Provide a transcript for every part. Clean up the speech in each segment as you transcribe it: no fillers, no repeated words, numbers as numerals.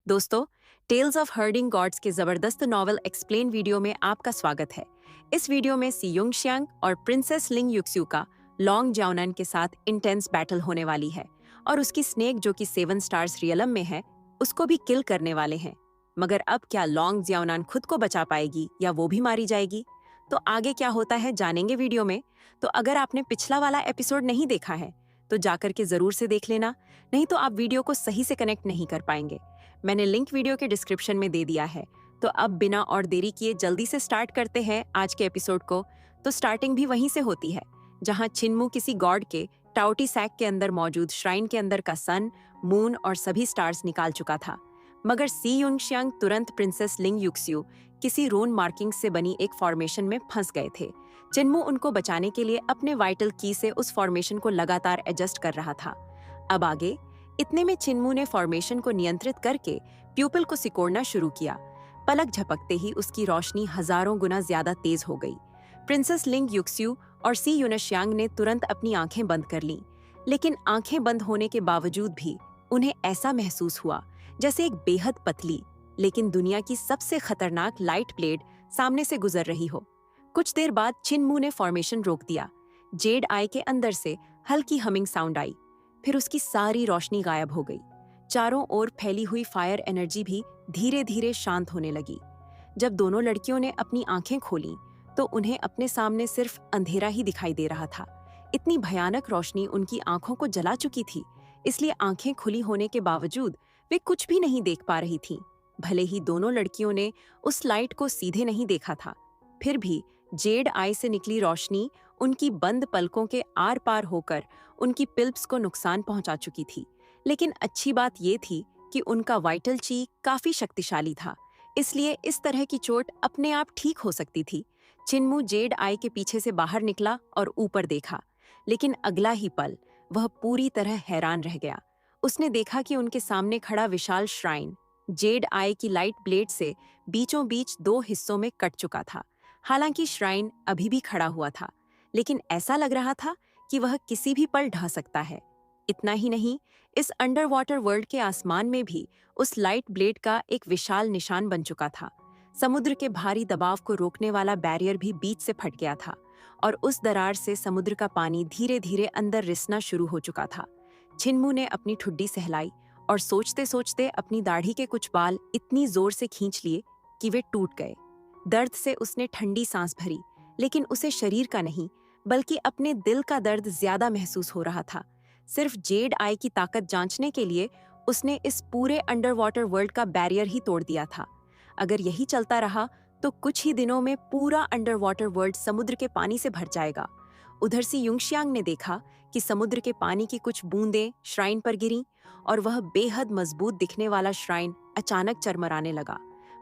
दोस्तों, tales of herding God's के जबरदस्त नॉवल एक्सप्लेन वीडियो में आपका स्वागत है। इस वीडियो में सी युंग श्यांग और प्रिंसेस लिंग युक्स्यू का लॉन्ग जाओनन के साथ इंटेंस बैटल होने वाली है और उसकी स्नेक जो कि 7 स्टार्स रियलम में है, उसको भी किल करने वाले हैं। मगर अब क्या लॉन्ग जाओनन खुद को बचा पाएगी या वो भी मारी जाएगी? तो आगे क्या होता है जानेंगे वीडियो में। तो अगर आपने पिछला वाला एपिसोड नहीं देखा है तो जाकर के जरूर से देख लेना, नहीं तो आप वीडियो को सही से कनेक्ट नहीं कर पाएंगे। मैंने लिंक वीडियो के डिस्क्रिप्शन में दे दिया है। तो अब बिना और देरी किए जल्दी से स्टार्ट करते हैं आज के एपिसोड को। तो स्टार्टिंग भी वहीं से होती है जहां चिन्मू किसी गॉड के टाउटी सैक के अंदर मौजूद श्राइन के अंदर का सन, मून और सभी स्टार्स निकाल चुका था। मगर सी युंग श्यांग तुरंत प्रिंसेस लिंग युक्स्यू किसी रून मार्किंग से बनी एक फॉर्मेशन में फंस गए थे। चिन्मू उनको बचाने के लिए अपने वाइटल की से उस फॉर्मेशन को लगातार एडजस्ट कर रहा था। अब आगे इतने में चिन्मू ने फॉर्मेशन को नियंत्रित करके प्यूपिल को सिकोड़ना शुरू किया। पलक झपकते ही उसकी रोशनी हजारों गुना ज्यादा तेज हो गई। प्रिंसेस लिंग युक्स्यू और सी यूनश्यांग ने तुरंत अपनी आंखें बंद कर लीं, लेकिन आंखें बंद होने के बावजूद भी उन्हें ऐसा महसूस हुआ जैसे एक बेहद पतली लेकिन दुनिया की सबसे खतरनाक लाइट ब्लेड सामने से गुजर रही हो। कुछ देर बाद चिन्मू ने फॉर्मेशन रोक दिया। जेड आई के अंदर से हल्की हमिंग साउंड आई, फिर उसकी सारी रोशनी गायब हो गई। चारों ओर फैली हुई फायर एनर्जी भी धीरे धीरे शांत होने लगी। जब दोनों लड़कियों ने अपनी आंखें खोलीं तो उन्हें अपने सामने सिर्फ अंधेरा ही दिखाई दे रहा था। इतनी भयानक रोशनी उनकी आंखों को जला चुकी थी, इसलिए आंखें खुली होने के बावजूद वे कुछ भी नहीं देख पा रही थीं। भले ही दोनों लड़कियों ने उस लाइट को सीधे नहीं देखा था, फिर भी जेड आई से निकली रोशनी उनकी बंद पलकों के आर पार होकर उनकी पिल्प्स को नुकसान पहुंचा चुकी थी। लेकिन अच्छी बात ये थी कि उनका वाइटल ची काफी शक्तिशाली था, इसलिए इस तरह की चोट अपने आप ठीक हो सकती थी। चिन्मू जेड आई के पीछे से बाहर निकला और ऊपर देखा, लेकिन अगला ही पल वह पूरी तरह हैरान रह गया। उसने देखा कि उनके सामने खड़ा विशाल श्राइन जेड आई की लाइट ब्लेड से बीचों बीच 2 हिस्सों में कट चुका था। हालांकि श्राइन अभी भी खड़ा हुआ था, लेकिन ऐसा लग रहा था कि वह किसी भी पल ढह सकता है। इतना ही नहीं, इस अंडर वाटर वर्ल्ड के आसमान में भी उस लाइट ब्लेड का एक विशाल निशान बन चुका था। समुद्र के भारी दबाव को रोकने वाला बैरियर भी बीच से फट गया था और उस दरार से समुद्र का पानी धीरे धीरे अंदर रिसना शुरू हो चुका था। छिन्मू ने अपनी ठुड्डी सहलाई और सोचते सोचते अपनी दाढ़ी के कुछ बाल इतनी जोर से खींच लिए कि वे टूट गए। दर्द से उसने ठंडी सांस भरी, लेकिन उसे शरीर का नहीं बल्कि अपने दिल का दर्द ज्यादा महसूस हो रहा था। सिर्फ जेड आई की ताकत जांचने के लिए उसने इस पूरे अंडर वाटर वर्ल्ड का बैरियर ही तोड़ दिया था। अगर यही चलता रहा तो कुछ ही दिनों में पूरा अंडर वाटर वर्ल्ड समुद्र के पानी से भर जाएगा। उधर सी युंगश्यांग ने देखा कि समुद्र के पानी की कुछ बूंदें श्राइन पर गिरी और वह बेहद मजबूत दिखने वाला श्राइन अचानक चरमराने लगा,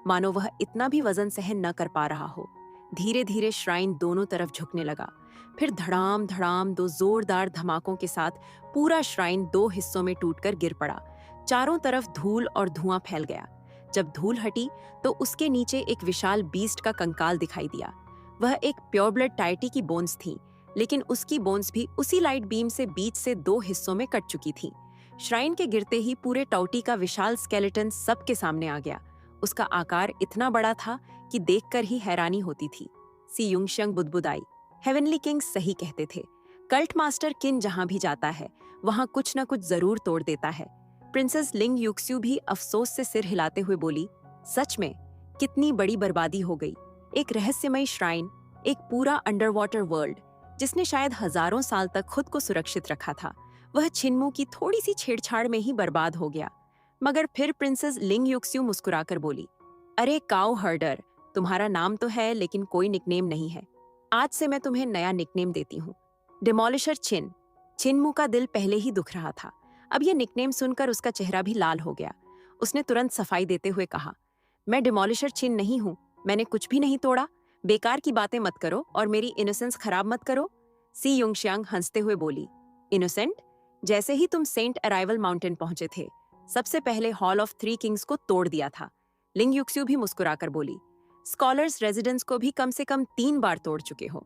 मानो वह इतना भी वजन सहन न कर पा रहा हो। धीरे धीरे श्राइन दोनों तरफ झुकने लगा, फिर धड़ाम धड़ाम 2 जोरदार धमाकों के साथ पूरा श्राइन 2 हिस्सों में टूटकर गिर पड़ा। चारों तरफ धूल और धुआं फैल गया। जब धूल हटी तो उसके नीचे एक विशाल बीस्ट का कंकाल दिखाई दिया। वह एक प्योर ब्लड टाइटी की बोन्स थी, लेकिन उसकी बोन्स भी उसी लाइट बीम से बीच से 2 हिस्सों में कट चुकी थी। श्राइन के गिरते ही पूरे टाउटी का विशाल स्केलेटन सबके सामने आ गया। उसका आकार इतना बड़ा था कि देखकर ही हैरानी होती थी। सी युंगश्यांग बुदबुदाई, हेवनली किंग सही कहते थे। कल्ट मास्टर किन जहां भी जाता है वहां कुछ न कुछ जरूर तोड़ देता है। प्रिंसेस लिंग युक्स्यू भी अफसोस से सिर हिलाते हुए बोली, सच में कितनी बड़ी बर्बादी हो गई। एक रहस्यमयी श्राइन, एक पूरा अंडर वाटर वर्ल्ड जिसने शायद हजारों साल तक खुद को सुरक्षित रखा था, वह छिन्मू की थोड़ी सी छेड़छाड़ में ही बर्बाद हो गया। मगर फिर प्रिंसेस लिंग युक्स्यू मुस्कुराकर बोली, अरे काउ हर्डर, तुम्हारा नाम तो है लेकिन कोई निकनेम नहीं है। आज से मैं तुम्हें नया निकनेम देती हूँ, डिमोलिशर चिन। छिन्मू का दिल पहले ही दुख रहा था, अब यह निकनेम सुनकर उसका चेहरा भी लाल हो गया। उसने तुरंत सफाई देते हुए कहा, मैं डिमोलिशर चिन नहीं हूँ, मैंने कुछ भी नहीं तोड़ा। बेकार की बातें मत करो और मेरी इनोसेंस खराब मत करो। सी युंगश्यांग हंसते हुए बोली, इनोसेंट? जैसे ही तुम सेंट अराइवल माउंटेन पहुंचे थे, सबसे पहले हॉल ऑफ 3 किंग्स को तोड़ दिया था। लिंग युक्स्यू भी मुस्कुराकर बोली, स्कॉलर्स रेजिडेंस को भी कम से कम 3 बार तोड़ चुके हो।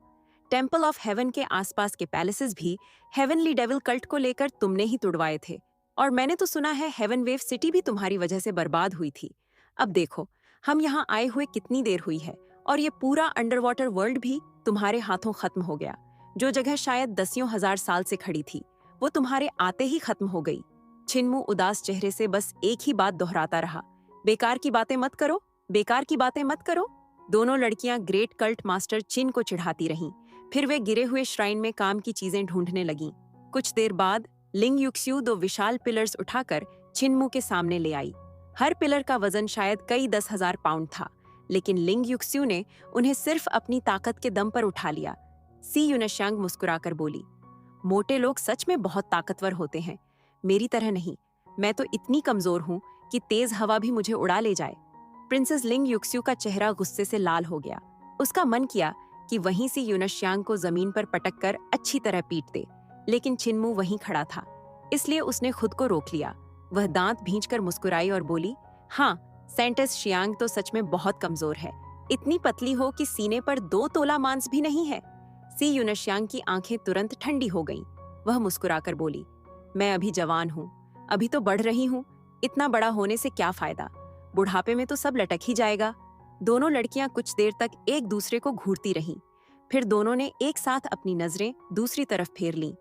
टेम्पल ऑफ हेवन के आसपास के पैलेसेस भी हेवनली डेविल कल्ट को लेकर तुमने ही तुड़वाए थे। और मैंने तो सुना है हेवन वेव सिटी भी तुम्हारी वजह से बर्बाद हुई थी। अब देखो, हम यहाँ आए हुए कितनी देर हुई है और ये पूरा अंडर वाटर वर्ल्ड भी तुम्हारे हाथों खत्म हो गया। जो जगह शायद दसियों हजार साल से खड़ी थी, वो तुम्हारे आते ही खत्म हो गई। छिनमू उदास चेहरे से बस एक ही बात दोहराता रहा, बेकार की बातें मत करो, बेकार की बातें मत करो। दोनों लड़कियां ग्रेट कल्ट मास्टर चिन को चिढ़ाती रहीं। फिर वे गिरे हुए श्राइन में काम की चीजें ढूंढने लगीं। कुछ देर बाद लिंग युक्स्यू दो विशाल पिलर्स उठाकर छिनमू के सामने ले आई। हर पिलर का वजन शायद कई 10,000 पाउंड था, लेकिन लिंग युक्स्यू ने उन्हें सिर्फ अपनी ताकत के दम पर उठा लिया। सी यूनश्यांग मुस्कुराकर बोली, मोटे लोग सच में बहुत ताकतवर होते हैं, मेरी तरह नहीं। मैं तो इतनी कमजोर हूँ कि तेज हवा भी मुझे उड़ा ले जाए। प्रिंसेस लिंग युक्स्यू का चेहरा गुस्से से लाल हो गया। उसका मन किया कि वहीं से यूनश्यांग को जमीन पर पटक कर अच्छी तरह पीट दे, लेकिन छिनमू वहीं खड़ा था, इसलिए उसने खुद को रोक लिया। वह दांत भींचकर मुस्कुराई और बोली, हाँ, सेंटेस शियांग तो सच में बहुत कमजोर है। इतनी पतली हो कि सीने पर 2 तोला मांस भी नहीं है। सी यूनश्यांग की आंखें तुरंत ठंडी हो गईं। वह मुस्कुराकर बोली, मैं अभी जवान हूँ, अभी तो बढ़ रही हूँ, इतना बड़ा होने से क्या फायदा, बुढ़ापे में तो सब लटक ही जाएगा। दोनों लड़कियां कुछ देर तक एक दूसरे को घूरती रहीं। फिर दोनों ने एक साथ अपनी नजरें दूसरी तरफ फेर लीं।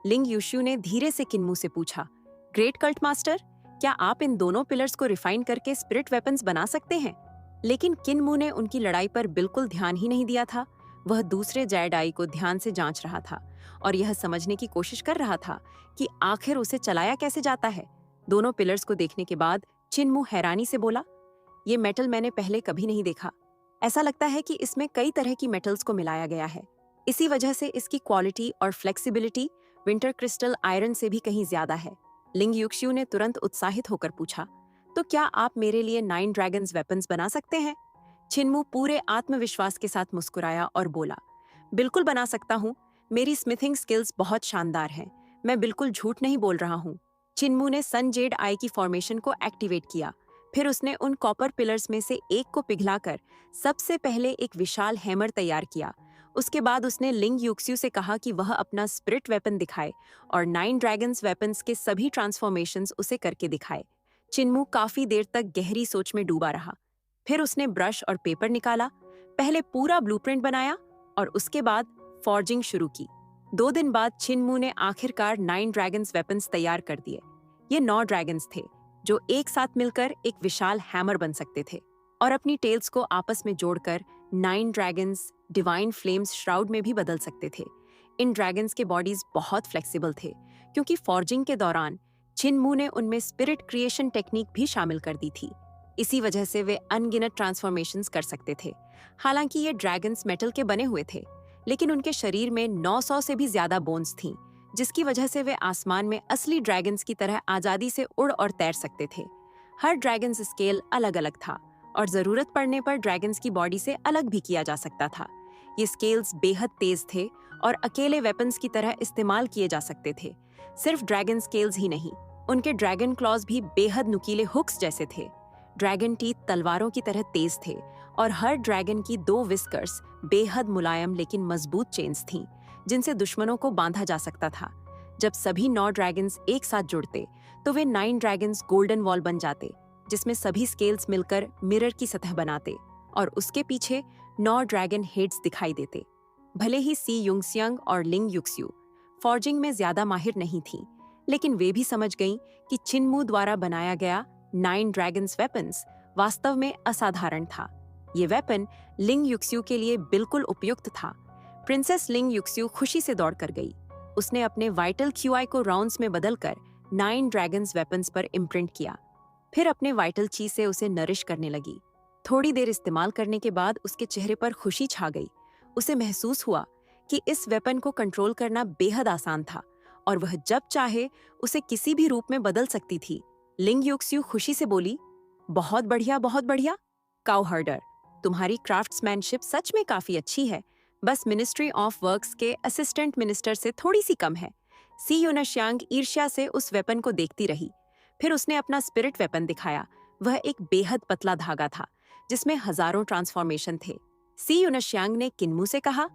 लिंग युक्स्यू ने धीरे से किन्मू से पूछा, ग्रेट कल्ट मास्टर, क्या आप इन दोनों पिलर्स को रिफाइन करके स्पिरिट वेपन्स बना सकते हैं? लेकिन किन्मू ने उनकी लड़ाई पर बिल्कुल ध्यान ही नहीं दिया था। वह दूसरे जायडाई को ध्यान से जांच रहा था और यह समझने की कोशिश कर रहा था कि आखिर उसे चलाया कैसे जाता है। दोनों पिलर्स को देखने के बाद चिनमू हैरानी से बोला, ये मेटल मैंने पहले कभी नहीं देखा। ऐसा लगता है कि इसमें कई तरह की मेटल्स को मिलाया गया है। इसी वजह से इसकी क्वालिटी और फ्लेक्सिबिलिटी विंटर क्रिस्टल आयरन से भी कहीं ज्यादा है। लिंग युक्स्यू ने तुरंत उत्साहित होकर पूछा, तो क्या आप मेरे लिए 9 ड्रैगन्स वेपन्स बना सकते हैं? छिनमू पूरे आत्मविश्वास के साथ मुस्कुराया और बोला, बिल्कुल बना सकता हूँ, मेरी स्मिथिंग स्किल्स बहुत शानदार हैं, मैं बिल्कुल झूठ नहीं बोल रहा हूँ। छिनमू ने सन जेड आई की फॉर्मेशन को एक्टिवेट किया। फिर उसने उन कॉपर पिलर्स में से एक को पिघलाकर सबसे पहले एक विशाल हैमर तैयार किया। उसके बाद उसने लिंग युक्स्यू से कहा कि वह अपना स्पिरिट वेपन दिखाए और 9 ड्रैगन्स वेपन्स के सभी ट्रांसफॉर्मेशंस उसे करके दिखाए। चिनमू काफी देर तक गहरी सोच में डूबा रहा। फिर उसने ब्रश और पेपर निकाला, पहले पूरा ब्लूप्रिंट बनाया और उसके बाद फॉर्जिंग शुरू की। 2 दिन बाद छिनमू ने आखिरकार 9 ड्रैगन्स वेपन्स तैयार कर दिए। ये 9 ड्रैगन्स थे जो एक साथ मिलकर एक विशाल हैमर बन सकते थे और अपनी टेल्स को आपस में जोड़कर 9 ड्रैगन्स डिवाइन फ्लेम्स श्राउड में भी बदल सकते थे। इन ड्रैगन्स के बॉडीज बहुत फ्लेक्सिबल थे, क्योंकि फॉर्जिंग के दौरान छिनमू ने उनमें स्पिरिट क्रिएशन टेक्निक भी शामिल कर दी थी। इसी वजह से वे अनगिनत ट्रांसफॉर्मेशंस कर सकते थे। हालांकि ये ड्रैगन्स मेटल के बने हुए थे, लेकिन उनके शरीर में 900 से भी ज्यादा बोन्स थीं, जिसकी वजह से वे आसमान में असली ड्रैगन्स की तरह आजादी से उड़ और तैर सकते थे। हर ड्रैगन्स स्केल अलग अलग था और जरूरत पड़ने पर ड्रैगन्स की बॉडी से अलग भी किया जा सकता था। ये स्केल्स बेहद तेज थे और अकेले वेपन्स की तरह इस्तेमाल किए जा सकते थे। सिर्फ ड्रैगन स्केल्स ही नहीं, उनके ड्रैगन क्लॉज भी बेहद नुकीले हुक्स जैसे थे। ड्रैगन टीथ तलवारों की तरह तेज थे और हर ड्रैगन की 2 विस्कर्स बेहद मुलायम लेकिन मजबूत चेन्स थीं, जिनसे दुश्मनों को बांधा जा सकता था। जब सभी 9 ड्रैगन्स एक साथ जुड़ते तो वे 9 ड्रैगन्स गोल्डन वॉल बन जाते, जिसमें सभी स्केल्स मिलकर मिरर की सतह बनाते और उसके पीछे 9 ड्रैगन हेड्स दिखाई देते। भले ही सी युंगसियांग और लिंग युक्स्यू फॉर्जिंग में ज्यादा माहिर नहीं थीं, लेकिन वे भी समझ गईं कि चिनमू द्वारा बनाया गया 9 ड्रैगन्स वेपन्स वास्तव में असाधारण था। ये वेपन लिंग युक्स्यू के लिए बिल्कुल उपयुक्त था। प्रिंसेस लिंग युक्स्यू खुशी से दौड़ कर गई। उसने अपने वाइटल क्यूआई को राउंड्स में बदलकर 9 ड्रैगन्स वेपन्स पर इम्प्रिंट किया। फिर अपने वाइटल ची से उसे नरिश करने लगी। थोड़ी देर इस्तेमाल करने के बाद उसके चेहरे पर खुशी छा गई। उसे महसूस हुआ कि इस वेपन को कंट्रोल करना बेहद आसान था और वह जब चाहे उसे किसी भी रूप में बदल सकती थी। लिंग युक्स्यू खुशी से बोली, बहुत बढ़िया, बहुत बढ़िया। काउ हर्डर, तुम्हारी क्राफ्ट्समैनशिप सच में काफी अच्छी है, बस मिनिस्ट्री ऑफ वर्क्स के असिस्टेंट मिनिस्टर से थोड़ी सी कम है। सी यूनश्यांग ईर्ष्या से उस वेपन को देखती रही। फिर उसने अपना स्पिरिट वेपन दिखाया। वह एक बेहद पतला धागा था जिसमें हजारों ट्रांसफॉर्मेशन थे। सी यूनश्यांग ने किन्मू से कहा,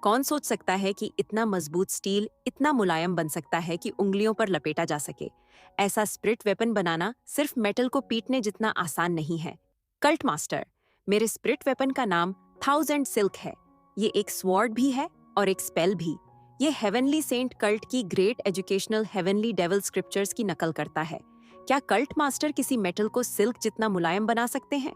कौन सोच सकता है कि इतना मजबूत स्टील इतना मुलायम बन सकता है कि उंगलियों पर लपेटा जा सके। ऐसा स्पिरिट वेपन बनाना सिर्फ मेटल को पीटने जितना आसान नहीं है। कल्ट मास्टर, मेरे स्पिरिट वेपन का नाम थाउजेंड सिल्क है। ये एक स्वॉर्ड भी है और एक स्पेल भी। ये हेवनली सेंट कल्ट की great educational heavenly devil scriptures की नकल करता है। क्या कल्ट मास्टर किसी मेटल को सिल्क जितना मुलायम बना सकते हैं?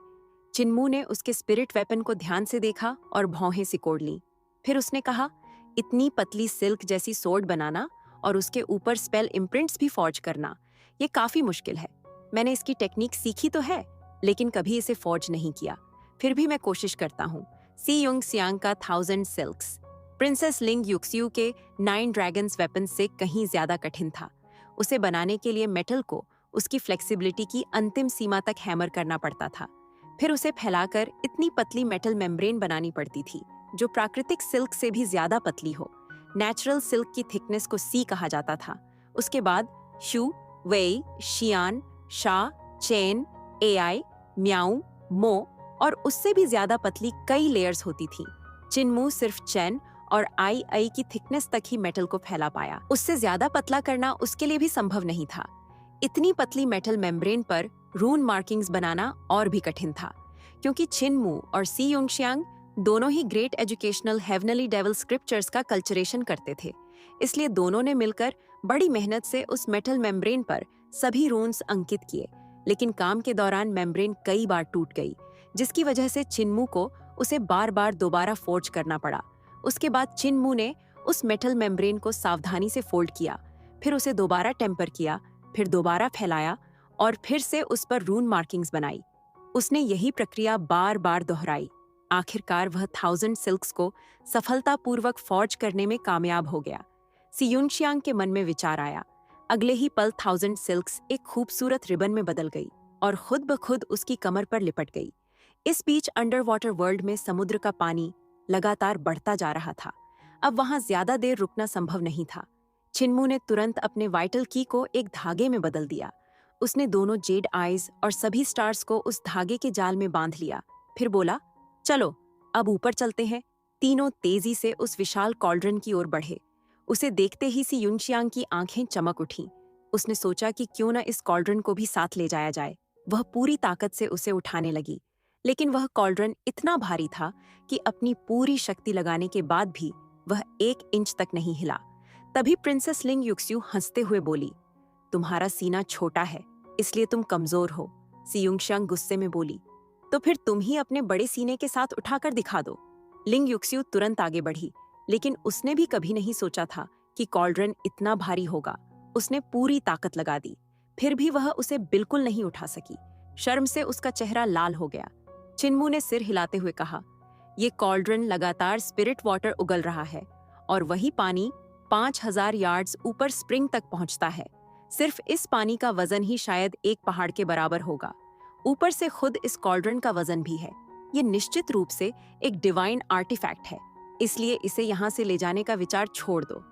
चिन्मू ने उसके स्पिरिट वेपन को ध्यान से देखा और भौहें सिकोड़ लीं। फिर उसने कहा, इतनी पतली सिल्क जैसी सोर्ड बनाना और उसके ऊपर स्पेल इम्प्रिंट्स भी फॉर्ज करना, ये काफी मुश्किल है। मैंने इसकी टेक्निक सीखी तो है, लेकिन कभी इसे फॉर्ज नहीं किया। फिर भी मैं कोशिश करता हूँ। सी युंग सियांग का थाउजेंड सिल्क्स प्रिंसेस लिंग युक्सियू के 9 ड्रैगन्स वेपन से कहीं ज्यादा कठिन था। उसे बनाने के लिए मेटल को उसकी फ्लेक्सिबिलिटी की अंतिम सीमा तक हैमर करना पड़ता था। फिर उसे फैलाकर इतनी पतली मेटल मेम्ब्रेन बनानी पड़ती थी जो प्राकृतिक सिल्क से भी ज्यादा पतली हो। नेचुरल सिल्क की थिकनेस को सी कहा जाता था। उसके बाद शू, वेई, शियान, शा, चेन, एआई, म्याऊ, मो और उससे भी ज्यादा पतली कई लेयर्स होती थी। चिन्मू सिर्फ चेन और आई की थिकनेस तक ही मेटल को फैला पाया। उससे ज्यादा पतला करना उसके लिए भी संभव नहीं था। इतनी पतली मेटल मेम्ब्रेन पर रून मार्किंग्स बनाना और भी कठिन था, क्योंकि चिन्मू और सी युंगशियांग दोनों ही great educational heavenly devil scriptures का कल्चरेशन करते थे। इसलिए दोनों ने मिलकर बड़ी मेहनत से उस मेटल मेम्ब्रेन पर सभी रून्स अंकित किए। लेकिन काम के दौरान मेम्ब्रेन कई बार टूट गई, जिसकी वजह से चिन्मू को उसे बार बार दोबारा फोर्ज करना पड़ा। उसके बाद चिन्मू ने उस मेटल मेम्ब्रेन को सावधानी से फोल्ड किया, फिर उसे दोबारा टेम्पर किया, फिर दोबारा फैलाया और फिर से उस पर रून मार्किंग्स बनाई। उसने यही प्रक्रिया बार बार दोहराई। आखिरकार वह 1000 सिल्क्स को सफलतापूर्वक फॉर्ज करने में कामयाब हो गया। सी युंगशियांग के मन में विचार आया। अगले ही पल 1000 सिल्क्स एक खूबसूरत रिबन में बदल गई और खुद ब खुद उसकी कमर पर लिपट गई। इस बीच अंडर वाटर वर्ल्ड में समुद्र का पानी लगातार बढ़ता जा रहा था। अब वहां ज्यादा देर रुकना संभव नहीं था। चिन्मू ने तुरंत अपने वाइटल की को एक धागे में बदल दिया। उसने दोनों जेड आइज और सभी स्टार्स को उस धागे के जाल में बांध लिया। फिर बोला, चलो अब ऊपर चलते हैं। तीनों तेजी से उस विशाल कॉल्ड्रन की ओर बढ़े। उसे देखते ही सी युंगशियांग की आंखें चमक उठीं। उसने सोचा कि क्यों न इस कॉल्ड्रन को भी साथ ले जाया जाए। वह पूरी ताकत से उसे उठाने लगी, लेकिन वह कॉल्ड्रन इतना भारी था कि अपनी पूरी शक्ति लगाने के बाद भी वह 1 इंच तक नहीं हिला। तभी प्रिंसेस लिंग युक्सियू हंसते हुए बोली, तुम्हारा सीना छोटा है, इसलिए तुम कमजोर हो। सी युंगशियांग गुस्से में बोली, तो फिर तुम ही अपने बड़े सीने के साथ उठाकर दिखा दो। लिंग युक्सियू तुरंत आगे बढ़ी, लेकिन उसने भी कभी नहीं सोचा था कि कॉल्ड्रन इतना भारी होगा। उसने पूरी ताकत लगा दी, फिर भी वह उसे बिल्कुल नहीं उठा सकी। शर्म से उसका चेहरा लाल हो गया। चिन्मू ने सिर हिलाते हुए कहा, ये कॉल्ड्रन लगातार स्पिरिट वाटर उगल रहा है और वही पानी 5000 यार्ड्स ऊपर स्प्रिंग तक पहुंचता है। सिर्फ इस पानी का वजन ही शायद एक पहाड़ के बराबर होगा। ऊपर से खुद इस कॉल्ड्रन का वजन भी है। ये निश्चित रूप से एक डिवाइन आर्टिफैक्ट है, इसलिए इसे यहाँ से ले जाने का विचार छोड़ दो।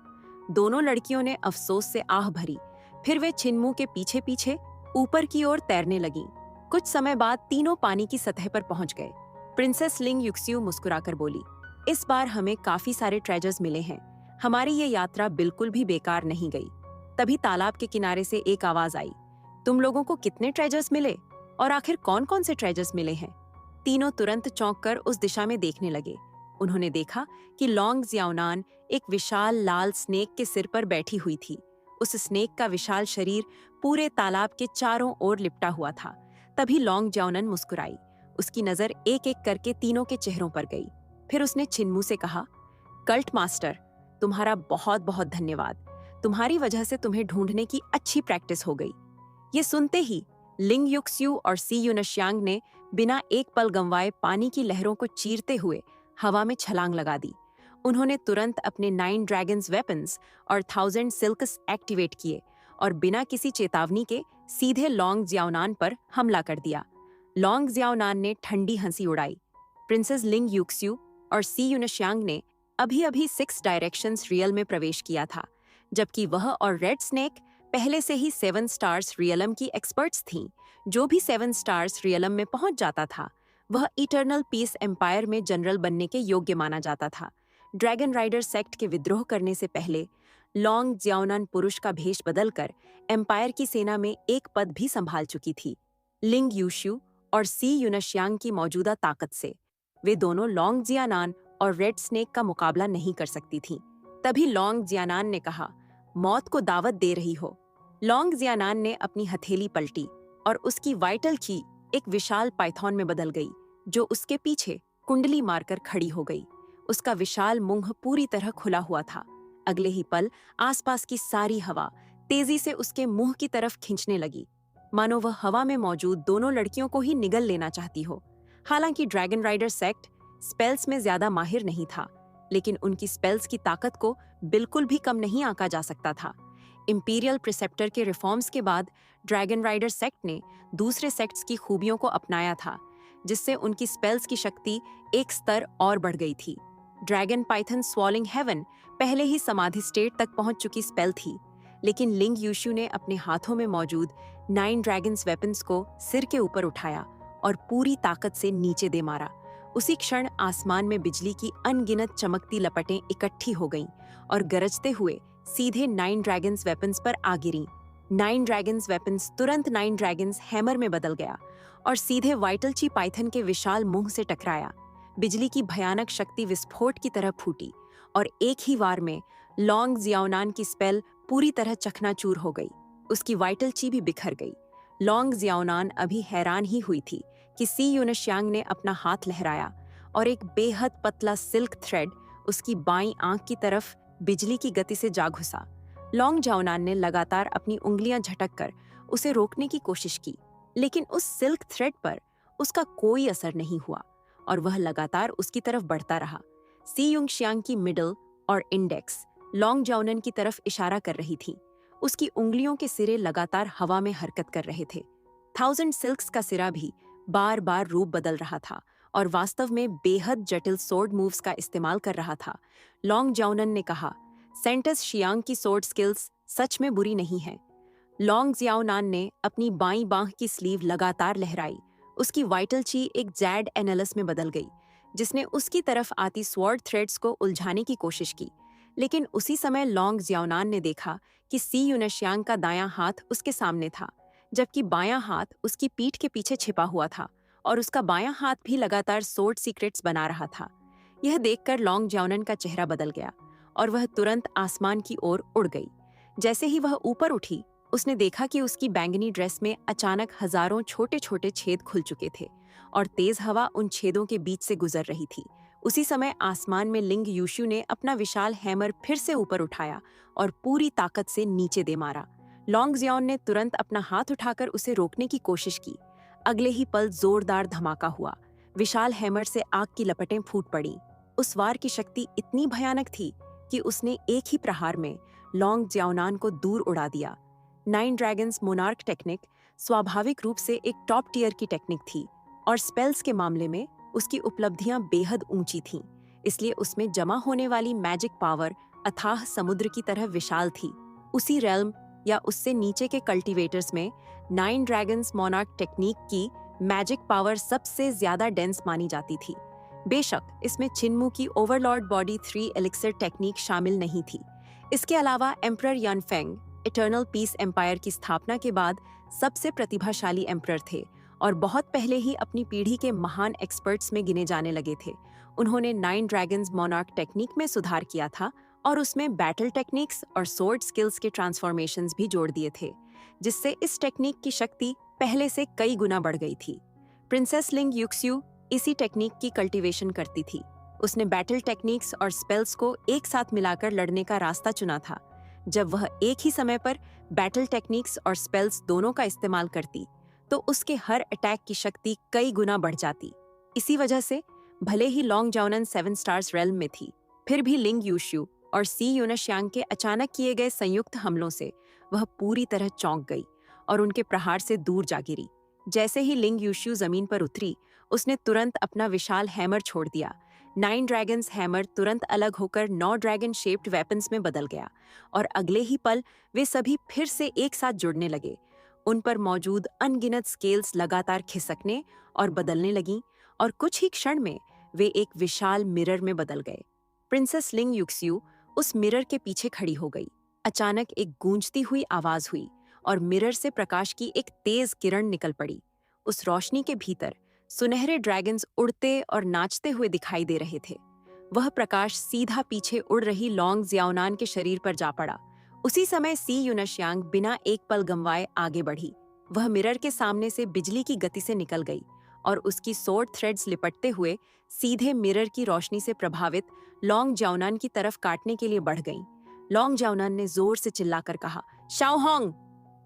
दोनों लड़कियों ने अफसोस से आह भरी। फिर वे चिन्मू के पीछे पीछे ऊपर की ओर तैरने लगीं। कुछ समय बाद तीनों पानी की सतह पर पहुंच गए। प्रिंसेस लिंग युक्सियू मुस्कुराकर बोली, इस बार हमें काफी सारे ट्रेजर्स मिले हैं। हमारी ये यात्रा बिल्कुल भी बेकार नहीं गई। तभी तालाब के किनारे से एक आवाज आई, तुम लोगों को कितने ट्रेजर्स मिले और आखिर कौन कौन से ट्रेजर्स मिले हैं? तीनों तुरंत चौंककर उस दिशा में देखने लगे। उन्होंने देखा कि लॉन्ग जियाओनान एक विशाल लाल स्नेक के सिर पर बैठी हुई थी। उस स्नेक का विशाल शरीर पूरे तालाब के चारों ओर लिपटा हुआ था। तभी लॉन्ग जियाओनान मुस्कुराई। उसकी नजर एक एक करके तीनों के चेहरों पर गई। फिर उसने चिन्मू से कहा, कल्ट मास्टर, तुम्हारा बहुत बहुत धन्यवाद। तुम्हारी वजह से तुम्हें ढूंढने की अच्छी प्रैक्टिस हो गई। ये सुनते ही लिंग युक्सियू और सी युनशियांग ने बिना एक पल गंवाए पानी की लहरों को चीरते हुए हवा में छलांग लगा दी। उन्होंने तुरंत अपने 9 ड्रैगन्स वेपन्स और 1000 सिल्क्स एक्टिवेट किए और बिना किसी चेतावनी के सीधे लॉन्ग जियाओनान पर हमला कर दिया। लॉन्ग जियाओनान ने ठंडी हंसी उड़ाई। प्रिंसेस लिंग युक्सियू और सी युनशियांग ने अभी-अभी 6 डायरेक्शंस रियल में प्रवेश किया था, जबकि वह और रेड स्नेक पहले से ही 7 स्टार्स रियलम की एक्सपर्ट्स थीं। जो भी 7 स्टार्स रियलम में पहुंच जाता था, वह इटर्नल पीस एम्पायर में जनरल बनने के योग्य माना जाता था। ड्रैगन राइडर सेक्ट के विद्रोह करने से पहले लॉन्ग ज्याओनान पुरुष का भेष बदलकर एम्पायर की सेना में एक पद भी संभाल चुकी थी। लिंग यूशु और सी यूनश्यांग की मौजूदा ताकत से वे दोनों लॉन्ग जियानान और रेड स्नेक का मुकाबला नहीं कर सकती थीं। तभी लॉन्ग जियानान ने कहा, मौत को दावत दे रही हो। लॉन्ग जियानान ने अपनी हथेली पलटी और उसकी वाइटल की एक विशाल पाइथॉन में बदल गई, जो उसके पीछे कुंडली मारकर खड़ी हो गई। उसका विशाल मुंह पूरी तरह खुला हुआ था। अगले ही पल आसपास की सारी हवा तेजी से उसके मुंह की तरफ खींचने लगी, मानो वह हवा में मौजूद दोनों लड़कियों को ही निगल लेना चाहती हो। हालांकि ड्रैगन राइडर सेक्ट स्पेल्स में ज्यादा माहिर नहीं था, लेकिन उनकी स्पेल्स की ताकत को बिल्कुल भी कम नहीं आंका जा सकता था। इंपीरियल प्रिसेप्टर के रिफॉर्म्स के बाद ड्रैगन राइडर सेक्ट ने दूसरे सेक्ट्स की खूबियों को अपनाया था, जिससे उनकी स्पेल्स की शक्ति एक स्तर और बढ़ गई थी। ड्रैगन पाइथन स्वॉलिंग हेवन पहले ही समाधि स्टेट तक पहुंच चुकी स्पेल थी, लेकिन लिंग यूशु ने अपने हाथों में मौजूद 9 ड्रैगन्स वेपन्स को सिर के ऊपर उठाया और पूरी ताकत से नीचे दे मारा। उसी क्षण आसमान में बिजली की अनगिनत चमकती लपटें इकट्ठी हो गईं और गरजते हुए सीधे 9 ड्रैगन्स वेपन्स पर आ गिरीं। 9 ड्रैगन्स वेपन्स तुरंत 9 ड्रैगन्स हैमर में बदल गया और सीधे वाइटलची पाइथन के विशाल मुंह से टकराया। बिजली की भयानक शक्ति विस्फोट की तरह फूटी और एक ही वार में लॉन्ग जियाओनान की स्पेल पूरी तरह चकनाचूर हो गई। उसकी वाइटलची भी बिखर गई। लॉन्ग जियाओनान अभी हैरान ही हुई थी कि सी यूनश्यांग ने अपना हाथ लहराया और एक बेहद पतला सिल्क थ्रेड उसकी बाईं आंख की तरफ बिजली की गति से जा घुसा। लॉन्ग जियाओनान ने लगातार अपनी उंगलियां झटककर उसे रोकने की कोशिश की, लेकिन उस सिल्क थ्रेड पर उसका कोई असर नहीं हुआ और वह लगातार उसकी तरफ बढ़ता रहा। सी यूनश्यांग की मिडल और इंडेक्स लॉन्ग जियाओनान की तरफ इशारा कर रही थी। उसकी उंगलियों के सिरे लगातार हवा में हरकत कर रहे थे। 1000 सिल्क्स का सिरा भी बार बार रूप बदल रहा था और वास्तव में बेहद जटिल सोर्ड मूव्स का इस्तेमाल कर रहा था। लॉन्ग जियाओनान ने कहा, सेंटस शियांग की सोर्ड स्किल्स सच में बुरी नहीं हैं। लॉन्ग जियाओनान ने अपनी बाईं बांह की स्लीव लगातार लहराई। उसकी वाइटलची एक जैड एनालस में बदल गई, जिसने उसकी तरफ आती स्वॉर्ड थ्रेड्स को उलझाने की कोशिश की। लेकिन उसी समय लॉन्ग जियाओनान ने देखा कि सी यूनश्यांग का दायां हाथ उसके सामने था, जबकि बायां हाथ उसकी पीठ के पीछे छिपा हुआ था और उसका बायां हाथ भी लगातार सोर्ड सीक्रेट्स बना रहा था। यह देखकर लॉन्ग जियाओनान का चेहरा बदल गया और वह तुरंत आसमान की ओर उड़ गई। जैसे ही वह ऊपर उठी, उसने देखा कि उसकी बैंगनी ड्रेस में अचानक हजारों छोटे छोटे छेद खुल चुके थे और तेज हवा उन छेदों के बीच से गुजर रही थी। उसी समय आसमान में लिंग यूशु ने अपना विशाल हैमर फिर से ऊपर उठाया और पूरी ताकत से नीचे दे मारा। लॉन्ग जियाओन ने तुरंत अपना हाथ उठाकर उसे रोकने की कोशिश की। अगले ही पल जोरदार धमाका हुआ। विशाल हैमर से आग की लपटें फूट पड़ी। उस वार की शक्ति इतनी भयानक थी कि उसने एक ही प्रहार में लॉन्ग जियाओनान को दूर उड़ा दिया। 9 ड्रैगन्स मोनार्क टेक्निक स्वाभाविक रूप से एक टॉप टियर की टेक्निक थी और स्पेल्स के मामले में उसकी उपलब्धियां बेहद ऊंची थीं, इसलिए उसमें जमा होने वाली मैजिक पावर अथाह समुद्र की तरह विशाल थी। उसी रेल्म या उससे नीचे के कल्टीवेटर्स में 9 ड्रैगन्स मोनार्क टेक्निक की मैजिक पावर सबसे ज्यादा डेंस मानी जाती थी। बेशक इसमें चिन्मू की ओवरलॉर्ड बॉडी 3 एलिक्सर टेक्निक शामिल नहीं थी। इसके अलावा एम्परर यानफेंग इटर्नल पीस एम्पायर की स्थापना के बाद सबसे प्रतिभाशाली एम्परर थे और बहुत पहले ही अपनी पीढ़ी के महान एक्सपर्ट्स में गिने जाने लगे थे। उन्होंने 9 ड्रैगन्स मोनार्क टेक्निक में सुधार किया था और उसमें बैटल टेक्निक्स और सोर्ड स्किल्स के ट्रांसफॉर्मेशंस भी जोड़ दिए थे, जिससे इस टेक्निक की शक्ति पहले से कई गुना बढ़ गई थी। प्रिंसेस लिंग युक्स्यू इसी टेक्निक की कल्टीवेशन करती थी। उसने बैटल टेक्निक्स और स्पेल्स को एक साथ मिलाकर लड़ने का रास्ता चुना था। जब वह एक ही समय पर बैटल टेक्निक्स और स्पेल्स दोनों का इस्तेमाल करती, तो उसके हर अटैक की शक्ति कई गुना बढ़ जाती। इसी वजह से भले ही लॉन्ग जियाओनान 7 स्टार्स रेल्म में थी, फिर भी लिंग यूशु और सी यूनश्यांग के अचानक किए गए संयुक्त हमलों से वह पूरी तरह चौंक गई और उनके प्रहार से दूर जा गिरी। जैसे ही लिंग यूशु जमीन पर उतरी, उसने तुरंत अपना विशाल हैमर छोड़ दिया। 9 ड्रैगन्स हैमर तुरंत अलग होकर 9 ड्रैगन शेप्ड वेपन्स में बदल गया और अगले ही पल वे सभी फिर से एक साथ जुड़ने लगे। उन पर मौजूद अनगिनत स्केल्स लगातार खिसकने और बदलने लगीं और कुछ ही क्षण में वे एक विशाल मिरर में बदल गए। प्रिंसेस लिंग युक्स्यू उस मिरर के पीछे खड़ी हो गई। अचानक एक गूंजती हुई आवाज हुई और मिरर से प्रकाश की एक तेज किरण निकल पड़ी। उस रोशनी के भीतर सुनहरे ड्रैगन्स उड़ते और नाचते हुए दिखाई दे रहे थे। वह प्रकाश सीधा पीछे उड़ रही लॉन्ग जियाओनान के शरीर पर जा पड़ा। उसी समय सी यूनश्यांग बिना एक पल गंवाए आगे बढ़ी। वह मिरर के सामने से बिजली की गति से निकल गई और उसकी सोर्ड थ्रेड्स लिपटते हुए सीधे मिरर की रोशनी से प्रभावित लॉन्ग जाओनान की तरफ काटने के लिए बढ़ गईं। लॉन्ग जाओनान ने जोर से चिल्लाकर कहा, शाओहोंग!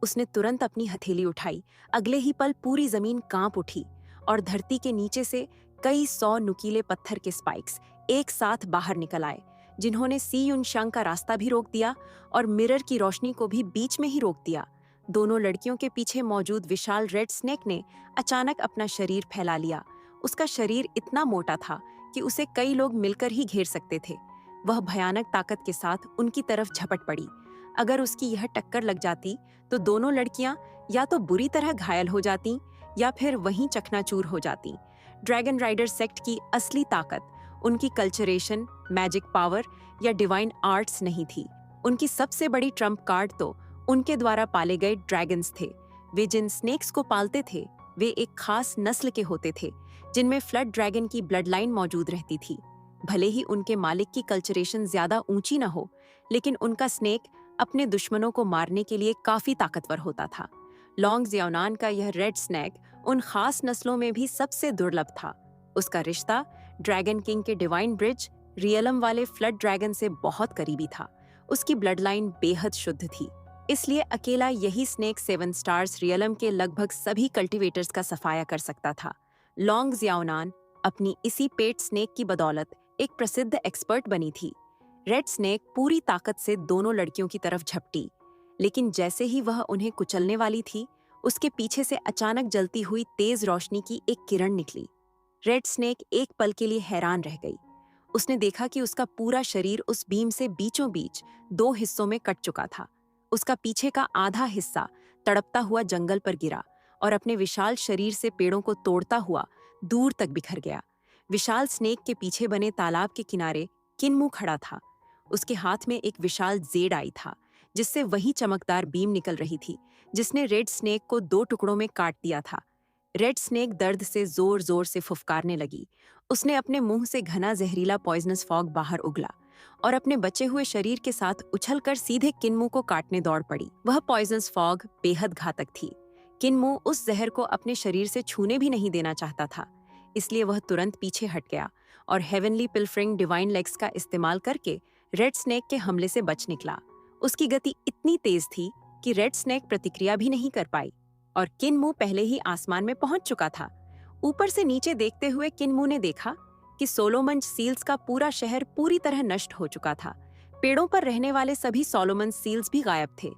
उसने तुरंत अपनी हथेली उठाई। अगले ही पल पूरी जमीन कांप उठी और धरती के नीचे से कई 100 नुकीले पत्थर के स्पाइक्स एक साथ बाहर निकल आए, जिन्होंने सी युनशांग का रास्ता भी रोक दिया और मिरर की रोशनी को भी बीच में ही रोक दिया। दोनों लड़कियों के पीछे मौजूद विशाल रेड स्नेक ने अचानक अपना शरीर फैला लिया। उसका शरीर इतना मोटा था कि उसे कई लोग मिलकर ही घेर सकते थे। वह भयानक ताकत के साथ उनकी तरफ झपट पड़ी। अगर उसकी यह टक्कर लग जाती तो दोनों लड़कियां या तो बुरी तरह घायल हो जातीं या फिर वहीं चकनाचूर हो जातीं। ड्रैगन राइडर सेक्ट की असली ताकत उनकी कल्चरेशन, मैजिक पावर या डिवाइन आर्ट्स नहीं थी। उनकी सबसे बड़ी ट्रम्प कार्ड तो उनके द्वारा पाले गए ड्रैगन्स थे। वे जिन स्नेक्स को पालते थे वे एक खास नस्ल के होते थे, जिनमें फ्लड ड्रैगन की ब्लड लाइन मौजूद रहती थी। भले ही उनके मालिक की कल्चरेशन ज्यादा ऊंची न हो, लेकिन उनका स्नेक अपने दुश्मनों को मारने के लिए काफी ताकतवर होता था। लॉन्ग जियाओनान का यह रेड स्नेक उन खास नस्लों में भी सबसे दुर्लभ था। उसका रिश्ता ड्रैगन किंग के डिवाइन ब्रिज रियलम वाले फ्लड ड्रैगन से बहुत करीबी था। उसकी ब्लड लाइन बेहद शुद्ध थी, इसलिए अकेला यही स्नेक 7 स्टार्स रियलम के लगभग सभी कल्टीवेटर्स का सफाया कर सकता था। लॉन्ग जियाओनान अपनी इसी पेट स्नेक की बदौलत एक प्रसिद्ध एक्सपर्ट बनी थी। रेड स्नेक पूरी ताकत से दोनों लड़कियों की तरफ झपटी, लेकिन जैसे ही वह उन्हें कुचलने वाली थी, उसके पीछे से अचानक जलती हुई तेज रोशनी की एक किरण निकली। रेड स्नेक एक पल के लिए हैरान रह गई। उसने देखा कि उसका पूरा शरीर उस बीम से बीचों बीच 2 हिस्सों में कट चुका था। उसका पीछे का आधा हिस्सा तड़पता हुआ जंगल पर गिरा और अपने विशाल शरीर से पेड़ों को तोड़ता हुआ दूर तक बिखर गया। विशाल स्नेक के पीछे बने तालाब के किनारे किन्मू खड़ा था। उसके हाथ में एक विशाल जेड आई था, जिससे वही चमकदार बीम निकल रही थी जिसने रेड स्नेक को 2 टुकड़ों में काट दिया था। रेड स्नेक दर्द से जोर जोर से फुफकारने लगी। उसने अपने मुंह से घना जहरीला पॉइजनस फॉग बाहर उगला और अपने बचे हुए शरीर के साथ उछलकर सीधे किन्मू को काटने दौड़ पड़ी। वह पॉइजनस फॉग बेहद घातक थी। किन्मू उस जहर को अपने शरीर से छूने भी नहीं देना चाहता था, इसलिए वह तुरंत पीछे हट गया और हेवनली पिल्फरिंग डिवाइन लेग्स का इस्तेमाल करके रेड स्नेक के हमले से बच निकला। उसकी गति इतनी तेज थी कि रेड स्नेक प्रतिक्रिया भी नहीं कर पाई और किन्मू पहले ही आसमान में पहुंच चुका था। ऊपर से नीचे देखते हुए किन्मू ने देखा कि सोलोमन सील्स का पूरा शहर पूरी तरह नष्ट हो चुका था। पेड़ों पर रहने वाले सभी सोलोमन सील्स भी गायब थे।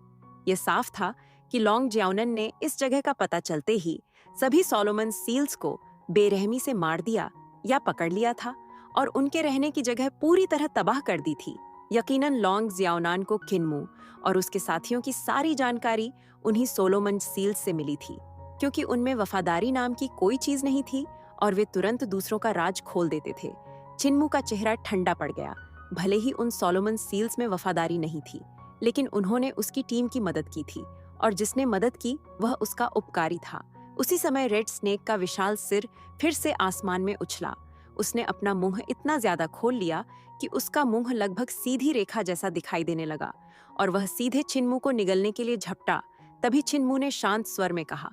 यह साफ था कि लॉन्ग जियाओनान ने इस जगह का पता चलते ही सभी सोलोमन सील्स को बेरहमी से मार दिया या पकड़ लिया था और उनके रहने की जगह पूरी तरह तबाह कर दी थी। यकीनन लॉन्ग जियाओनान को किन्मू और उसके साथियों की सारी जानकारी उन्हीं सोलोमन सील्स से मिली थी, क्योंकि उनमें वफादारी नाम की कोई चीज नहीं थी और वे तुरंत दूसरों का राज खोल देते थे। चिन्मू का चेहरा ठंडा पड़ गया। भले ही उन सोलोमन सील्स में वफादारी नहीं थी, लेकिन उन्होंने उसकी टीम की मदद की थी और जिसने मदद की वह उसका उपकारी था। उसी समय रेड स्नेक का विशाल सिर फिर से आसमान में उछला। उसने अपना मुंह इतना ज्यादा खोल लिया कि उसका मुंह लगभग सीधी रेखा जैसा दिखाई देने लगा और वह सीधे चिन्मू को निगलने के लिए झपटा। तभी चिन्मू ने शांत स्वर में कहा,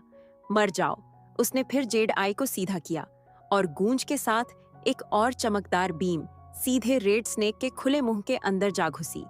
मर जाओ। उसने फिर जेड आई को सीधा किया और गूंज के साथ एक और चमकदार बीम सीधे रेड स्नेक के खुले मुंह के अंदर जा घुसी।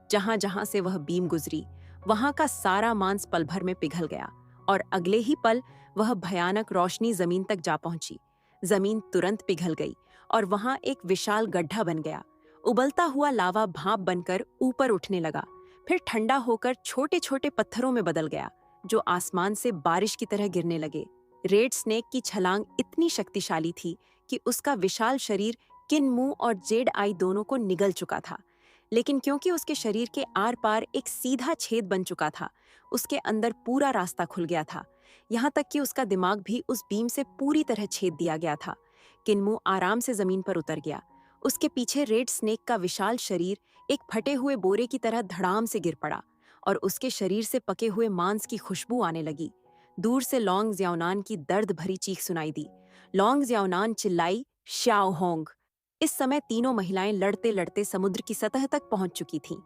जहां जहां से वह बीम गुजरी वहां का सारा मांस पल भर में पिघल गया और अगले ही पल वह भयानक रोशनी जमीन तक जा पहुंची। जमीन तुरंत पिघल गई और वहां एक विशाल गड्ढा बन गया। उबलता हुआ लावा भाप बनकर ऊपर उठने लगा, फिर ठंडा होकर छोटे छोटे पत्थरों में बदल गया जो आसमान से बारिश की तरह गिरने लगे। रेड स्नेक की छलांग इतनी शक्तिशाली थी कि उसका विशाल शरीर किन्मू और जेड आई दोनों को निगल चुका था, लेकिन क्योंकि उसके शरीर के आर पार एक सीधा छेद बन चुका था, उसके अंदर पूरा रास्ता खुल गया था। यहाँ तक कि उसका दिमाग भी उस बीम से पूरी तरह छेद दिया गया था। किन्मू आराम से जमीन पर उतर गया। उसके पीछे रेड स्नेक का विशाल शरीर एक फटे हुए बोरे की तरह धड़ाम से गिर पड़ा और उसके शरीर से पके हुए मांस की खुशबू आने लगी। दूर से लॉन्ग ज्याओनान की दर्द भरी चीख सुनाई दी। लॉन्ग ज्याओनान चिल्लाई, श्याओ होंग। इस समय तीनों महिलाएं लड़ते लड़ते समुद्र की सतह तक पहुंच चुकी थीं।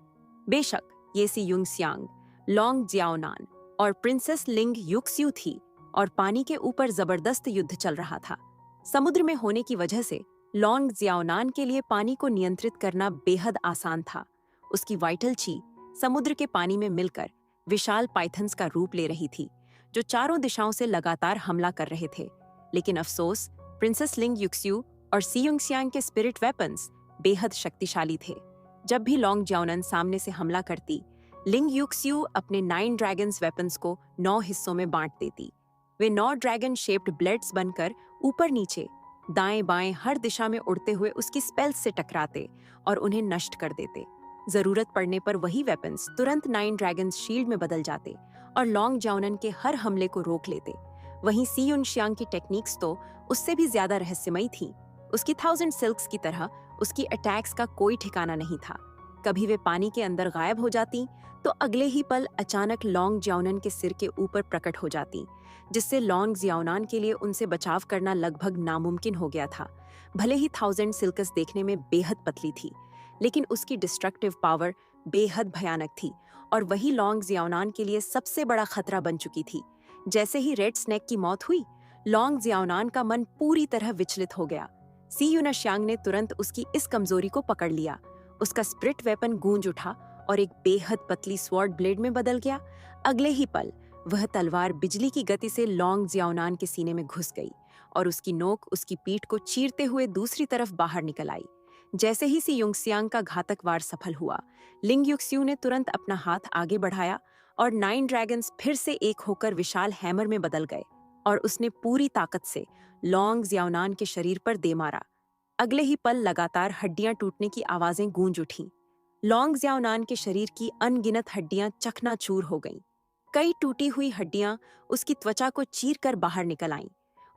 बेशक ये सी यूंगसियांग, लॉन्ग ज्याओनान और प्रिंसेस लिंग युक्स्यू थी और पानी के ऊपर जबरदस्त युद्ध चल रहा था। समुद्र में होने की वजह से लॉन्ग ज्याओनान के लिए पानी को नियंत्रित करना बेहद आसान था। उसकी वाइटल ची समुद्र के पानी में मिलकर विशाल पाइथन्स का रूप ले रही थी, जो चारों दिशाओं से लगातार हमला कर रहे थे। लेकिन अफसोस, प्रिंसेस लिंग युक्स्यू और सी यूंगसियांग के स्पिरिट वेपन्स बेहद शक्तिशाली थे। जब भी लॉन्ग ज्याओनान सामने से हमला करती, लिंग युक्स्यू अपने 9 ड्रैगन्स वेपन्स को 9 हिस्सों में बांट देती। वे 9 ड्रैगन शेप्ड ब्लेड्स बनकर ऊपर नीचे, दाएं बाएं हर दिशा में उड़ते हुए उसकी स्पेल्स से टकराते और उन्हें नष्ट कर देते। जरूरत पड़ने पर वही वेपन्स तुरंत 9 ड्रैगन्स शील्ड में बदल जाते और लॉन्ग ज्याओनान के हर हमले को रोक लेते। वहीं सी यूंगसियांग की टेक्निक्स तो उससे भी ज्यादा रहस्यमयी थीं। उसकी 1000 सिल्क्स की तरह उसकी अटैक्स का कोई ठिकाना नहीं था। कभी वे पानी के अंदर गायब हो जाती तो अगले ही पल अचानक लॉन्ग ज्याओनान के सिर के ऊपर प्रकट हो जाती, जिससे लॉन्ग ज्याओनान के लिए उनसे बचाव करना लगभग नामुमकिन हो गया था। भले ही 1000 सिल्कस देखने में बेहद पतली थी, लेकिन उसकी डिस्ट्रक्टिव पावर बेहद भयानक थी और वही लॉन्ग ज्याओनान के लिए सबसे बड़ा खतरा बन चुकी थी। जैसे ही रेड स्नेक की मौत हुई, लॉन्ग ज्याओनान का मन पूरी तरह विचलित हो गया। सी यूनशियांग ने तुरंत उसकी इस कमजोरी को पकड़ लिया। उसका स्पिरिट वेपन गूंज उठा और एक बेहद पतली स्वॉर्ड ब्लेड में बदल गया। अगले ही पल वह तलवार बिजली की गति से लॉन्ग ज्याओनान के सीने में घुस गई और उसकी नोक उसकी पीठ को चीरते हुए दूसरी तरफ बाहर निकल आई। जैसे ही सी यूंगसियांग का घातक वार सफल हुआ, लिंग युक्स्यू ने तुरंत अपना हाथ आगे बढ़ाया और 9 ड्रैगन्स फिर से एक होकर विशाल हैमर में बदल गए और उसने पूरी ताकत से लॉन्ग ज्याओनान के शरीर पर दे मारा। अगले ही पल लगातार हड्डियां टूटने की आवाजें गूंज उठीं। लॉन्ग ज्याओनान के शरीर की अनगिनत हड्डियां चकनाचूर हो गईं। कई टूटी हुई हड्डियां उसकी त्वचा को चीरकर बाहर निकल आईं।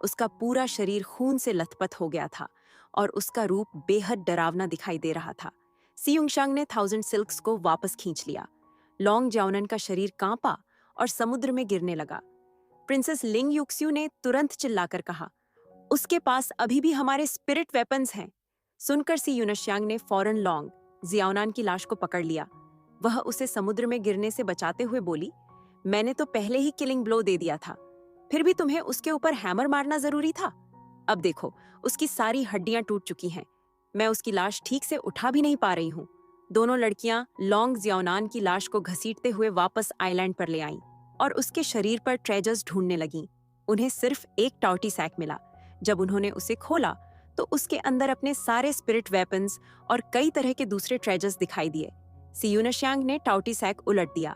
उसका पूरा शरीर खून से लथपथ हो गया था और उसका रूप बेहद डरावना दिखाई दे रहा था। सी यूंगसियांग ने 1000 सिल्क्स को वापस खींच लिया। लॉन्ग ज्याओनान का शरीर कांपा और समुद्र में गिरने लगा। प्रिंसेस लिंग युक्स्यू ने तुरंत चिल्लाकर कहा, उसके पास अभी भी हमारे स्पिरिट वेपन्स हैं। सुनकर सी यूनशियांग ने फौरन लॉन्ग ज्याओनान की लाश को पकड़ लिया। वह उसे समुद्र में गिरने से बचाते हुए बोली, मैंने तो पहले ही किलिंग ब्लो दे दिया था, फिर भी तुम्हें उसके ऊपर हैमर मारना जरूरी था। अब देखो, उसकी सारी हड्डियां टूट चुकी हैं। मैं उसकी लाश ठीक से उठा भी नहीं पा रही हूँ। दोनों लड़कियां लॉन्ग ज्याओनान की लाश को घसीटते हुए वापस आइलैंड पर ले आईं और उसके शरीर पर ट्रेजर्स ढूंढने लगीं। उन्हें सिर्फ एक टाउटी सैक मिला। जब उन्होंने उसे खोला तो उसके अंदर अपने सारे स्पिरिट वेपन्स और कई तरह के दूसरे ट्रेजर्स दिखाई दिए। सी यूनशियांग ने टाउटी सैक उलट दिया।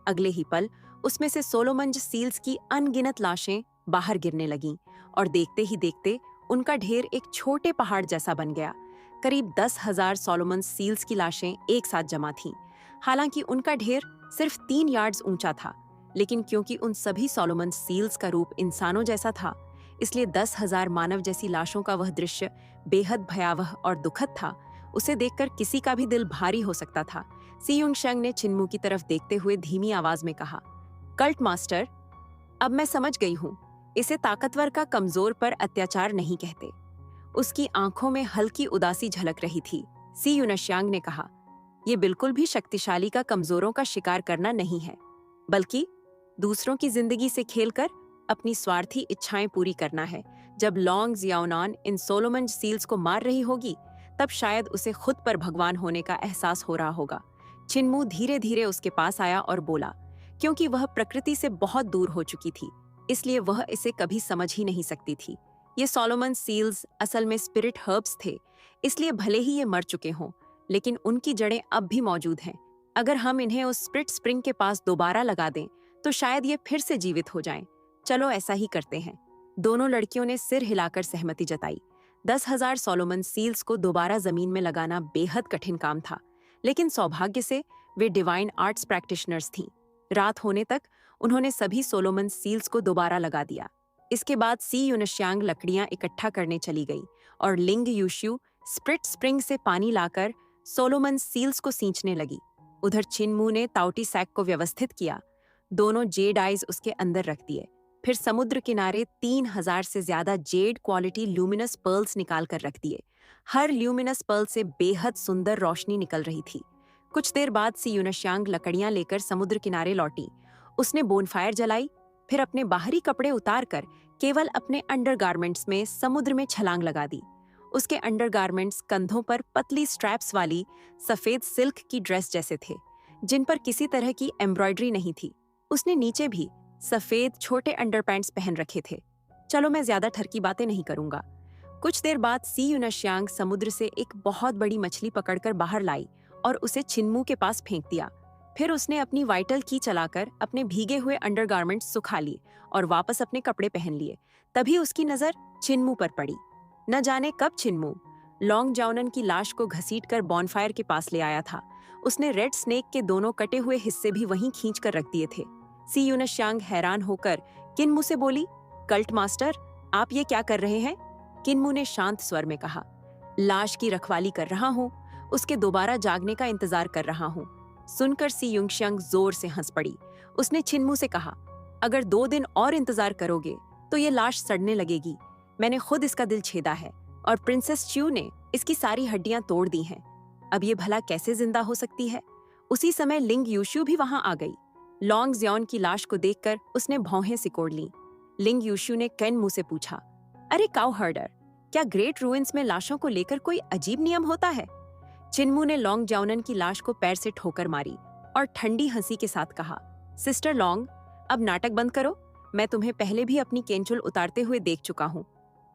अगले ही पल उसमें से सोलोमंज सील्स की अनगिनत लाशें बाहर गिरने लगीं और देखते ही देखते उनका ढेर एक छोटे पहाड़ जैसा बन गया। करीब 10,000 सोलोमन सील्स की लाशें एक साथ जमा थीं। हालांकि उनका ढेर सिर्फ 3 यार्ड्स ऊंचा था, लेकिन क्योंकि उन सभी सोलोमन सील्स का रूप इंसानों जैसा था, इसलिए 10,000 मानव जैसी लाशों का वह दृश्य बेहद भयावह और दुखद था। उसे देखकर किसी का भी दिल भारी हो सकता था। सी यूंगशियांग ने चिन्मू की तरफ देखते हुए धीमी आवाज में कहा, कल्ट मास्टर, अब मैं समझ गई हूँ, इसे ताकतवर का कमजोर पर अत्याचार नहीं कहते। उसकी आंखों में हल्की उदासी झलक रही थी। सी यूनशियांग ने कहा, यह बिल्कुल भी शक्तिशाली का कमजोरों का शिकार करना नहीं है, बल्कि दूसरों की जिंदगी से खेलकर अपनी स्वार्थी इच्छाएं पूरी करना है। जब लॉन्ग ज्याओनान इन सोलोमन सील्स को मार रही होगी, तब शायद उसे खुद पर भगवान होने का एहसास हो रहा होगा। चिन्मू धीरे धीरे उसके पास आया और बोला, क्योंकि वह प्रकृति से बहुत दूर हो चुकी थी, इसलिए वह इसे कभी समझ ही नहीं सकती थी। ये सोलोमन सील्स असल में स्पिरिट हर्ब्स थे, इसलिए भले ही ये मर चुके हों, लेकिन उनकी जड़ें अब भी मौजूद हैं। अगर हम इन्हें उस स्पिरिट स्प्रिंग के पास दोबारा लगा दें, तो शायद ये फिर से जीवित हो जाएं। चलो ऐसा ही करते हैं। दोनों लड़कियों ने सिर हिलाकर सहमति जताई। 10,000 सोलोमन सील्स को दोबारा जमीन में लगाना बेहद कठिन काम था, लेकिन सौभाग्य से वे डिवाइन आर्ट्स प्रैक्टिशनर्स थीं। रात होने तक उन्होंने सभी सोलोमन सील्स को दोबारा लगा दिया। इसके बाद सी यूनशियांग लकड़ियां इकट्ठा करने चली गई और लिंग युश्यू स्प्रिट स्प्रिंग से पानी लाकर सोलोमन सील्स को सींचने लगी। उधर चिनमू ने ताउटी सैक को व्यवस्थित किया। दोनों जेड आइज उसके अंदर रख दिए। फिर समुद्र किनारे 3000 से ज्यादा जेड क्वालिटी ल्यूमिनस पर्ल्स निकाल कर रख दिए। हर ल्यूमिनस पर्ल से बेहद सुंदर रोशनी निकल रही थी। कुछ देर बाद सी यूनश्यांग लकड़ियां लेकर समुद्र किनारे लौटी। उसने बोनफायर जलाई, फिर अपने बाहरी कपड़े उतारकर केवल अपने अंडरगारमेंट्स में समुद्र में छलांग लगा दी। उसके अंडरगारमेंट्स कंधों पर पतली स्ट्रैप्स वाली सफेद सिल्क की ड्रेस जैसे थे, जिन पर किसी तरह की एम्ब्रॉयडरी नहीं थी। उसने नीचे भी सफेद छोटे अंडरपैंट्स पहन रखे थे। चलो मैं ज्यादा ठरकी बातें नहीं करूंगा। कुछ देर बाद सी यूनश्यांग समुद्र से एक बहुत बड़ी मछली पकड़कर बाहर लाई और उसे चिनमू के पास फेंक दिया। फिर उसने अपनी वाइटल की चलाकर अपने भीगे हुए अंडरगारमेंट्स सुखा लिए और वापस अपने कपड़े पहन लिए। तभी उसकी नजर चिनमू पर पड़ी। न जाने कब चिनमू लॉन्ग जाओनन की लाश को घसीटकर बॉनफायर के पास ले आया था। उसने रेड स्नेक के दोनों कटे हुए हिस्से भी वहीं खींच कर रख दिए थे। सी यूनश्यांग हैरान होकर किनमू से बोली, कल्ट मास्टर, आप ये क्या कर रहे हैं? किनमू ने शांत स्वर में कहा, लाश की रखवाली कर रहा हूँ, उसके दोबारा जागने का इंतजार कर रहा हूँ। सुनकर सी यूनश्यांग जोर से हंस पड़ी। उसने चिनमू से कहा, अगर 2 दिन और इंतजार करोगे तो ये लाश सड़ने लगेगी। मैंने खुद इसका दिल छेदा है और प्रिंसेस च्यू ने इसकी सारी हड्डियां तोड़ दी हैं। अब ये भला कैसे जिंदा हो सकती है? उसी समय लिंग यूशु भी वहां आ गई। लॉन्ग ज़ियोन की लाश को देखकर उसने भौहें सिकोड़ लीं। लिंग यूशु ने कैनमू से पूछा, अरे काउ हर्डर, क्या ग्रेट रूइंस में लाशों को लेकर कोई अजीब नियम होता है? चिनमू ने लॉन्ग जाओनन की लाश को पैर से ठोकर मारी और ठंडी हंसी के साथ कहा, सिस्टर लॉन्ग, अब नाटक बंद करो। मैं तुम्हें पहले भी अपनी केंचुल उतारते हुए देख चुका हूँ।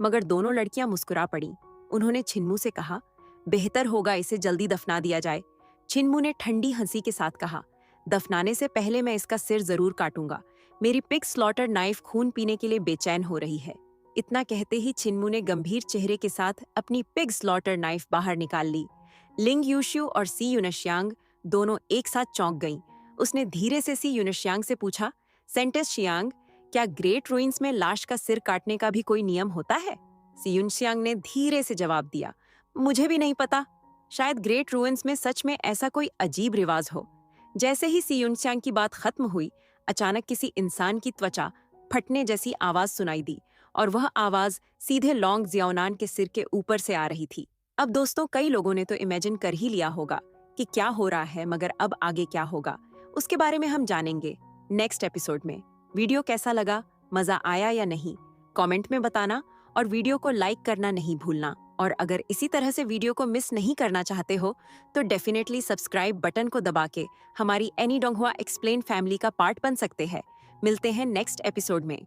मगर दोनों लड़कियां मुस्कुरा पड़ी। उन्होंने चिनमू से कहा, बेहतर होगा इसे जल्दी दफना दिया जाए। चिनमू ने ठंडी हंसी के साथ कहा, दफनाने से पहले मैं इसका सिर जरूर काटूंगा। मेरी पिग स्लॉटर नाइफ खून पीने के लिए बेचैन हो रही है। इतना कहते ही चिनमू ने गंभीर चेहरे के साथ अपनी पिग स्लॉटर नाइफ बाहर निकाल ली। लिंग यूशु और सी यूनश्यांग दोनों एक साथ चौंक गईं। उसने धीरे से सी यूनश्यांग से पूछा, सेंटेस शियांग, क्या ग्रेट रूइंस में लाश का सिर काटने का भी कोई नियम होता है? सी यूनश्यांग ने धीरे से जवाब दिया, मुझे भी नहीं पता। शायद ग्रेट रूइंस में सच में ऐसा कोई अजीब रिवाज हो। जैसे ही सी यूनश्यांग की बात खत्म हुई, अचानक किसी इंसान की त्वचा फटने जैसी आवाज सुनाई दी और वह आवाज सीधे लॉन्ग ज़ियोनान के सिर के ऊपर से आ रही थी। अब दोस्तों, कई लोगों ने तो इमेजिन कर ही लिया होगा कि क्या हो रहा है, मगर अब आगे क्या होगा उसके बारे में हम जानेंगे नेक्स्ट एपिसोड में। वीडियो कैसा लगा, मजा आया या नहीं, कमेंट में बताना और वीडियो को लाइक करना नहीं भूलना। और अगर इसी तरह से वीडियो को मिस नहीं करना चाहते हो तो डेफिनेटली सब्सक्राइब बटन को दबा के हमारी एनी डोंगहुआ एक्सप्लेन फैमिली का पार्ट बन सकते हैं। मिलते हैं नेक्स्ट एपिसोड में।